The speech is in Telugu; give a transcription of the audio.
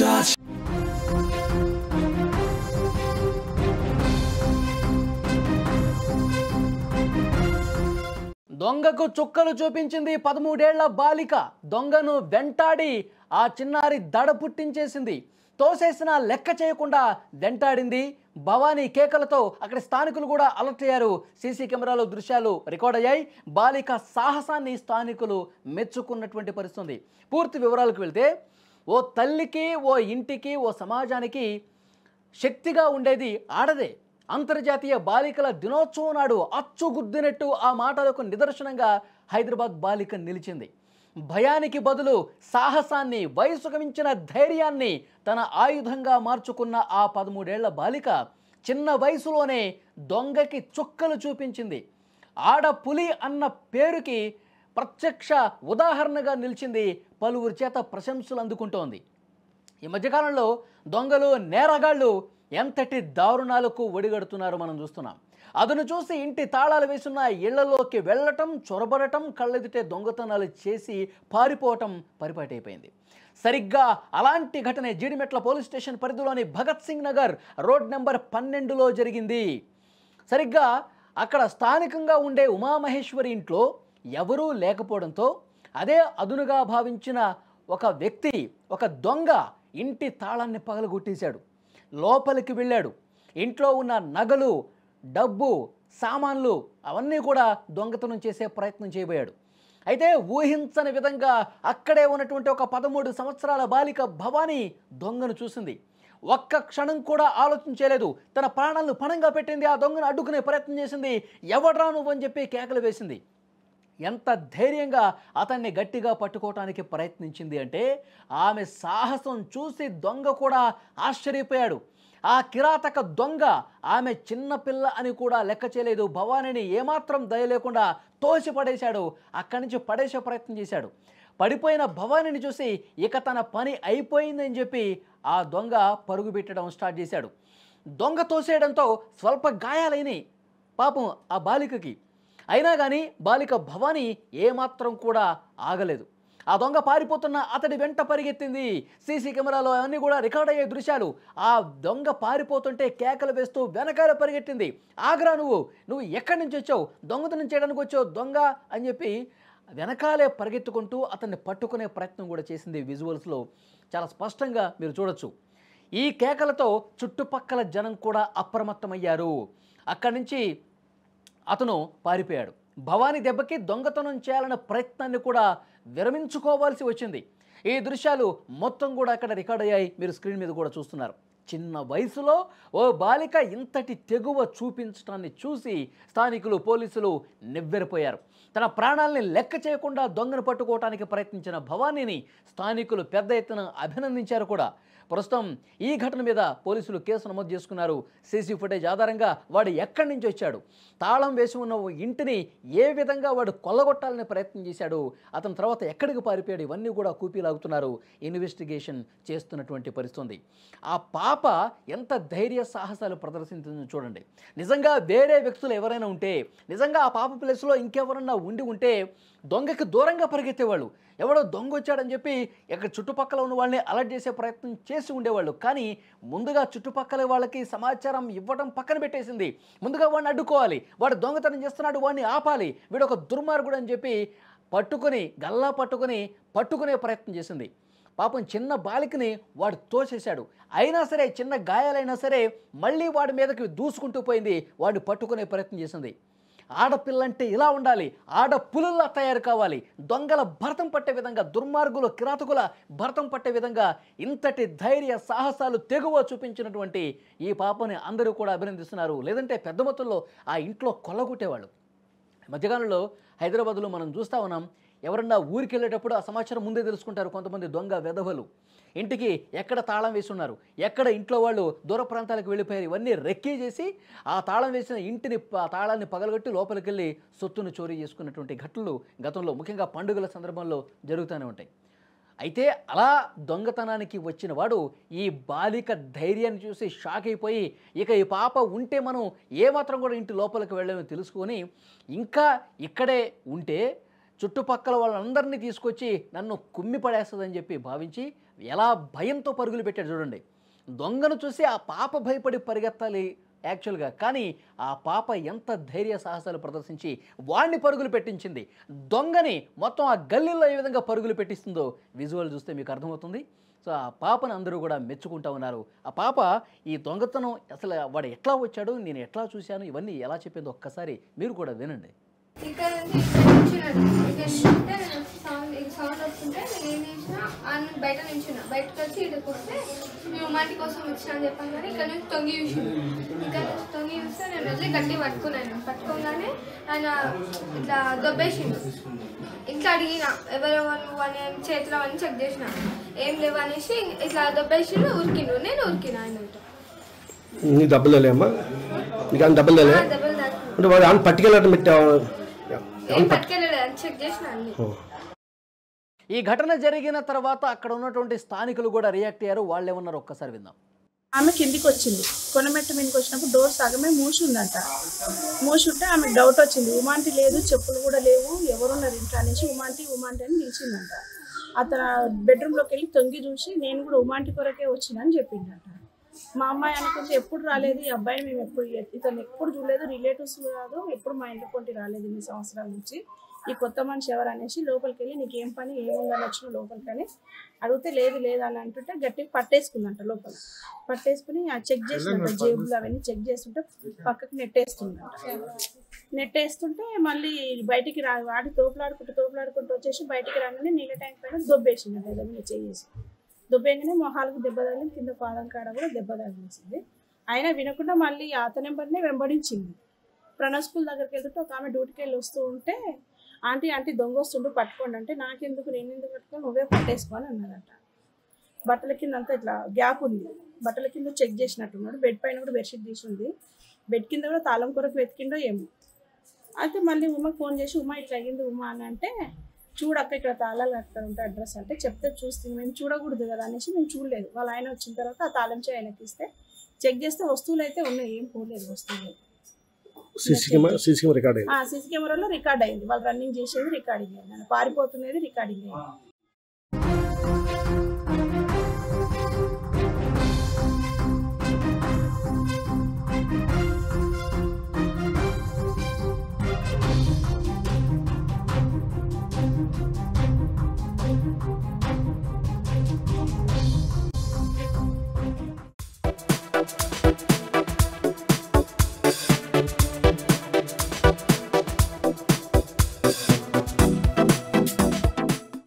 touch. దొంగకు చుక్కలు చూపించింది 13 ఏళ్ల బాలిక. దొంగను వెంటాడి ఆ చిన్నారి దడ పుట్టించేసింది. తోసేసిన లెక్క చేయకుండా వెంటాడింది. భవానీ కేకలతో అక్కడ స్థానికులు కూడా అలర్ట్ అయ్యారు. సీసీ కెమెరాలో దృశ్యాలు రికార్డ్ అయ్యాయి. బాలిక సాహసాన్ని స్థానికులు మెచ్చుకున్నటువంటి పరిస్థితి. పూర్తి వివరాలకు వెళ్తే, ఓ తల్లికి, ఓ ఇంటికి, ఓ సమాజానికి శక్తిగా ఉండేది ఆడదే. అంతర్జాతీయ బాలికల దినోత్సవం నాడు అచ్చుగుద్దినట్టు ఆ మాటలకు నిదర్శనంగా హైదరాబాద్ బాలిక నిలిచింది. భయానికి బదులు సాహసాన్ని, వయసుకు మించిన ధైర్యాన్ని తన ఆయుధంగా మార్చుకున్న ఆ 13 ఏళ్ల బాలిక చిన్న వయసులోనే దొంగకి చుక్కలు చూపించింది. ఆడపులి అన్న పేరుకి ప్రత్యక్ష ఉదాహరణగా నిలిచింది. పలువురి చేత ప్రశంసలు అందుకుంటోంది. ఈ మధ్యకాలంలో దొంగలు, నేరగాళ్ళు ఎంతటి దారుణాలకు ఒడిగడుతున్నారో మనం చూస్తున్నాం. అదును చూసి ఇంటి తాళాలు వేసున్న ఇళ్లలోకి వెళ్ళటం, చొరబడటం, కళ్ళెదుటే దొంగతనాలు చేసి పారిపోవటం పరిపాటైపోయింది. సరిగ్గా అలాంటి ఘటనే జీడిమెట్ల పోలీస్ స్టేషన్ పరిధిలోని భగత్ సింగ్ నగర్ రోడ్ నెంబర్ 12లో జరిగింది. సరిగ్గా అక్కడ స్థానికంగా ఉండే ఉమామహేశ్వరి ఇంట్లో ఎవరూ లేకపోవడంతో అదే అదునుగా భావించిన ఒక వ్యక్తి, ఒక దొంగ ఇంటి తాళాన్ని పగలగొట్టేశాడు. లోపలికి వెళ్ళాడు. ఇంట్లో ఉన్న నగలు, డబ్బు, సామాన్లు అవన్నీ కూడా దొంగతనం చేసే ప్రయత్నం చేయబోయాడు. అయితే ఊహించని విధంగా అక్కడే ఉన్నటువంటి ఒక 13 సంవత్సరాల బాలిక భవానీ దొంగను చూసింది. ఒక్క క్షణం కూడా ఆలోచించలేదు. తన ప్రాణాలను పణంగా పెట్టింది. ఆ దొంగను అడ్డుకునే ప్రయత్నం చేసింది. ఎవడ్రా నువ్వు అని చెప్పి కేకలు వేసింది. ఎంత ధైర్యంగా అతన్ని గట్టిగా పట్టుకోవటానికి ప్రయత్నించింది అంటే, ఆమె సాహసం చూసి దొంగ కూడా ఆశ్చర్యపోయాడు. ఆ కిరాతక దొంగ ఆమె చిన్నపిల్ల అని కూడా లెక్క చేయలేదు. భవానీని ఏమాత్రం దయ లేకుండా తోసి పడేశాడు. అక్కడి నుంచి పడేసే ప్రయత్నం చేశాడు. పడిపోయిన భవానీని చూసి ఇక తన పని అయిపోయిందని చెప్పి ఆ దొంగ పరుగు పెట్టడం స్టార్ట్ చేశాడు. దొంగ తోసేయడంతో స్వల్ప గాయాలైనవి పాపం ఆ బాలికకి. అయినా కానీ బాలిక భవానీ ఏమాత్రం కూడా ఆగలేదు. ఆ దొంగ పారిపోతున్న అతడి వెంట పరిగెత్తింది. సీసీ కెమెరాలో అవన్నీ కూడా రికార్డ్ అయ్యే దృశ్యాలు. ఆ దొంగ పారిపోతుంటే కేకలు వేస్తూ వెనకాల పరిగెట్టింది. ఆగ్రా, నువ్వు ఎక్కడి నుంచి వచ్చావు? దొంగతనం చేయడానికి వచ్చావు దొంగ అని చెప్పి వెనకాలే పరిగెత్తుకుంటూ అతన్ని పట్టుకునే ప్రయత్నం కూడా చేసింది. విజువల్స్లో చాలా స్పష్టంగా మీరు చూడొచ్చు. ఈ కేకలతో చుట్టుపక్కల జనం కూడా అప్రమత్తమయ్యారు. అక్కడి నుంచి అతను పారిపోయాడు. భవానీ దెబ్బకి దొంగతనం చేయాలన్న ప్రయత్నాన్ని కూడా విరమించుకోవాల్సి వచ్చింది. ఈ దృశ్యాలు మొత్తం కూడా అక్కడ రికార్డ్ అయ్యాయి. మీరు స్క్రీన్ మీద కూడా చూస్తున్నారు. చిన్న వయసులో ఓ బాలిక ఇంతటి తెగువ చూపించడాన్ని చూసి స్థానికులు, పోలీసులు నివ్వెరపోయారు. తన ప్రాణాలని లెక్క చేయకుండా దొంగను పట్టుకోవడానికి ప్రయత్నించిన భవానీని స్థానికులు పెద్ద ఎత్తున అభినందించారు కూడా. ప్రస్తుతం ఈ ఘటన మీద పోలీసులు కేసు నమోదు చేసుకున్నారు. సీసీ ఫుటేజ్ ఆధారంగా వాడు ఎక్కడి నుంచి వచ్చాడు, తాళం వేసి ఉన్న ఇంటిని ఏ విధంగా వాడు కొల్లగొట్టాలని ప్రయత్నం చేశాడు, అతని తర్వాత ఎక్కడికి పారిపోయాడు, ఇవన్నీ కూడా కూపీలాగుతున్నారు. ఇన్వెస్టిగేషన్ చేస్తున్నటువంటి పరిస్థితి. ఆ పాప ఎంత ధైర్య సాహసాలు ప్రదర్శించిందో చూడండి. నిజంగా వేరే వ్యక్తులు ఎవరైనా ఉంటే, నిజంగా ఆ పాప ప్లేస్లో ఇంకెవరన్నా ఉంటే దొంగకి దూరంగా పరిగెత్తేవాళ్ళు. ఎవడో దొంగ వచ్చాడని చెప్పి ఇక్కడ చుట్టుపక్కల ఉన్న వాళ్ళని అలర్ట్ చేసే ప్రయత్నం చేసి ఉండేవాళ్ళు. కానీ ముందుగా చుట్టుపక్కల వాళ్ళకి సమాచారం ఇవ్వడం పక్కన పెట్టేసింది. ముందుగా వాడిని అడ్డుకోవాలి, వాడు దొంగతనం చేస్తున్నాడు, వాడిని ఆపాలి, వీడు ఒక దుర్మార్గుడు అని చెప్పి గల్లా పట్టుకునే ప్రయత్నం చేసింది. పాపం చిన్న బాలికని వాడు తోసేశాడు. అయినా సరే, చిన్న గాయాలైనా సరే మళ్ళీ వాడి మీదకి దూసుకుంటూ పోయింది. వాడిని పట్టుకునే ప్రయత్నం చేసింది. ఆడపిల్లంటే ఇలా ఉండాలి, ఆడపులుల్లా తయారు కావాలి, దొంగల భరతం పట్టే విధంగా, దుర్మార్గులు, కిరాతకుల భరతం పట్టే విధంగా ఇంతటి ధైర్య సాహసాలు, తెగువ చూపించినటువంటి ఈ పాపని అందరూ కూడా అభినందిస్తున్నారు. లేదంటే పెద్ద మొత్తంలో ఆ ఇంట్లో కొల్లగొట్టేవాళ్ళు. మధ్యకాలంలో హైదరాబాద్లో మనం చూస్తూ ఉన్నాం. ఎవరన్నా ఊరికి వెళ్ళేటప్పుడు ఆ సమాచారం ముందే తెలుసుకుంటారు కొంతమంది దొంగ వెధవలు. ఇంటికి ఎక్కడ తాళం వేసి ఉన్నారు, ఎక్కడ ఇంట్లో వాళ్ళు దూర ప్రాంతాలకు వెళ్ళిపోయారు, ఇవన్నీ రెక్కీ చేసి ఆ తాళం వేసిన ఇంటిని, ఆ తాళాన్ని పగలగొట్టి లోపలికి వెళ్ళి సొత్తును చోరీ చేసుకున్నటువంటి ఘటనలు గతంలో ముఖ్యంగా పండుగల సందర్భంలో జరుగుతూనే ఉంటాయి. అయితే అలా దొంగతనానికి వచ్చిన వాడు ఈ బాలిక ధైర్యాన్ని చూసి షాక్ అయిపోయి, ఇక ఈ పాప ఉంటే మనం ఏమాత్రం కూడా ఇంటి లోపలికి వెళ్ళామని తెలుసుకొని ఇంకా ఇక్కడే ఉంటే చుట్టుపక్కల వాళ్ళందరినీ తీసుకొచ్చి నన్ను కుమ్మి పడేస్తుందని చెప్పి భావించి ఎలా భయంతో పరుగులు పెట్టాడు చూడండి. దొంగను చూసి ఆ పాప భయపడి పరిగెత్తాలి యాక్చువల్గా, కానీ ఆ పాప ఎంత ధైర్య సాహసాలు ప్రదర్శించి వాడిని పరుగులు పెట్టించింది. దొంగని మొత్తం ఆ గల్లీలో ఏ విధంగా పరుగులు పెట్టిస్తుందో విజువల్ చూస్తే మీకు అర్థమవుతుంది. సో ఆ పాపను అందరూ కూడా మెచ్చుకుంటూ ఉన్నారు. ఆ పాప ఈ దొంగతనం అసలు వాడు ఎట్లా వచ్చాడు, నేను ఎట్లా చూశాను, ఇవన్నీ ఎలా చెప్పిందో ఒక్కసారి మీరు కూడా వినండి. సౌండ్ వస్తుంటే నేను ఏం చేసిన బయట నించున్నా, బయటకు వచ్చి ఇక్కడికి వస్తే మేము ఉమాంటి కోసం వచ్చినా అని చెప్పాను. కానీ ఇక్కడ నుంచి తొంగి చూసిన, ఇక్కడ నుంచి తొంగి చూస్తే నేను వదిలి గట్టి పట్టుకోగానే ఆయన ఇట్లా దొబ్బేసిండు. ఇట్లా అడిగిన ఎవరెవరు అని చేతిలో అని చెక్ చేసిన, ఏం లేవు అనేసి ఇట్లా దొబ్బేసిండు. ఉరికిండు, నేను ఉరికిన ఆయనతో. డబ్బులు చెక్ చేసిన అన్ని. ఈ ఘటన జరిగిన తర్వాత అక్కడ ఉన్నటువంటి స్థానికులు కూడా రియాక్ట్ అయ్యారు. వాళ్ళు ఏమన్నారు ఒక్కసారి విందాం. ఆమె కిందికి వచ్చింది, కొండమెట్ట మీదకి వచ్చినప్పుడు డోర్ సగమే మూసుందంట. మూసుంటే ఆమెకు డౌట్ వచ్చింది, ఉమాంటి లేదు, చెప్పులు కూడా లేవు, ఎవరున్నారు ఇంట్లో అనేసి ఉమాంటి అని నిలిచిందంట. అతను బెడ్రూమ్లోకి వెళ్ళి తొంగి చూసి నేను కూడా ఉమాంటి కొరకే వచ్చిన అని చెప్పిందంట. మా అమ్మాయి అనుకుంటే ఎప్పుడు రాలేదు ఈ అబ్బాయిని, మేము ఇతను ఎప్పుడు చూడలేదు, రిలేటివ్స్ కాదు, ఎప్పుడు మా ఇంట్లో కొంటి రాలేదు ఇన్ని సంవత్సరాల నుంచి. ఈ కొత్త మనిషి ఎవరు అనేసి లోపలికి వెళ్ళి నీకు ఏం పని ఏముందని వచ్చిన లోపలికి అని అడిగితే లేదు అని అంటుంటే గట్టిగా పట్టేసుకుందంట. లోపల పట్టేసుకుని చెక్ చేసిందంట, జేబులు అవన్నీ చెక్ చేస్తుంటే పక్కకి నెట్టేస్తుంటే మళ్ళీ బయటికి వాడి తోపులాడుకుంటూ వచ్చేసి బయటికి రాగానే నీళ్ళ ట్యాంక్ పైన దొబ్బేసిందంట. ఏదైనా చేసి దొబ్బేగానే మొహాలకు దెబ్బ తగిలి, కింద పాదం కాడ కూడా దెబ్బ తగిలేసింది. అయినా వినకుండా మళ్ళీ అత నెంబర్నే వెంబడించింది. ప్రణవ్ స్కూల్ దగ్గరికి వెళ్తుంటే ఒక ఆమె డ్యూటీకి వెళ్ళి వస్తూ ఉంటే ఆంటీ దొంగ వస్తుండు పట్టుకోండి అంటే నాకెందుకు, నేను ఎందుకు పట్టుకొని నువ్వే పట్టేసుకో అని అన్నారట. బట్టల కింద అంతా ఇట్లా గ్యాప్ ఉంది, బట్టల కింద చెక్ చేసినట్టున్నాడు. బెడ్ పైన కూడా బెడ్షీట్ తీసి ఉంది, బెడ్ కింద కూడా తాళం కొరకు వెతికిండో ఏమో. అయితే మళ్ళీ ఉమాకి ఫోన్ చేసి ఉమా ఇట్లా అయ్యింది ఉమా అని అంటే చూడక్క ఇక్కడ తాళాలు అక్కడ ఉంటాయి అడ్రస్ అంటే చెప్తే చూస్తుంది. మేము చూడకూడదు కదా అనేసి మేము చూడలేదు. వాళ్ళ ఆయన వచ్చిన తర్వాత ఆ తాళం చేయి ఆయనకి ఇస్తే చెక్ చేస్తే వస్తువులు అయితే ఉన్నాయి, ఏం పోలేదు వస్తువులు. సీసీ కెమెరాలో రికార్డ్ అయింది, వాళ్ళు రన్నింగ్ చేసేది రికార్డింగ్ అయింది, పారిపోతున్నది రికార్డింగ్ అయింది.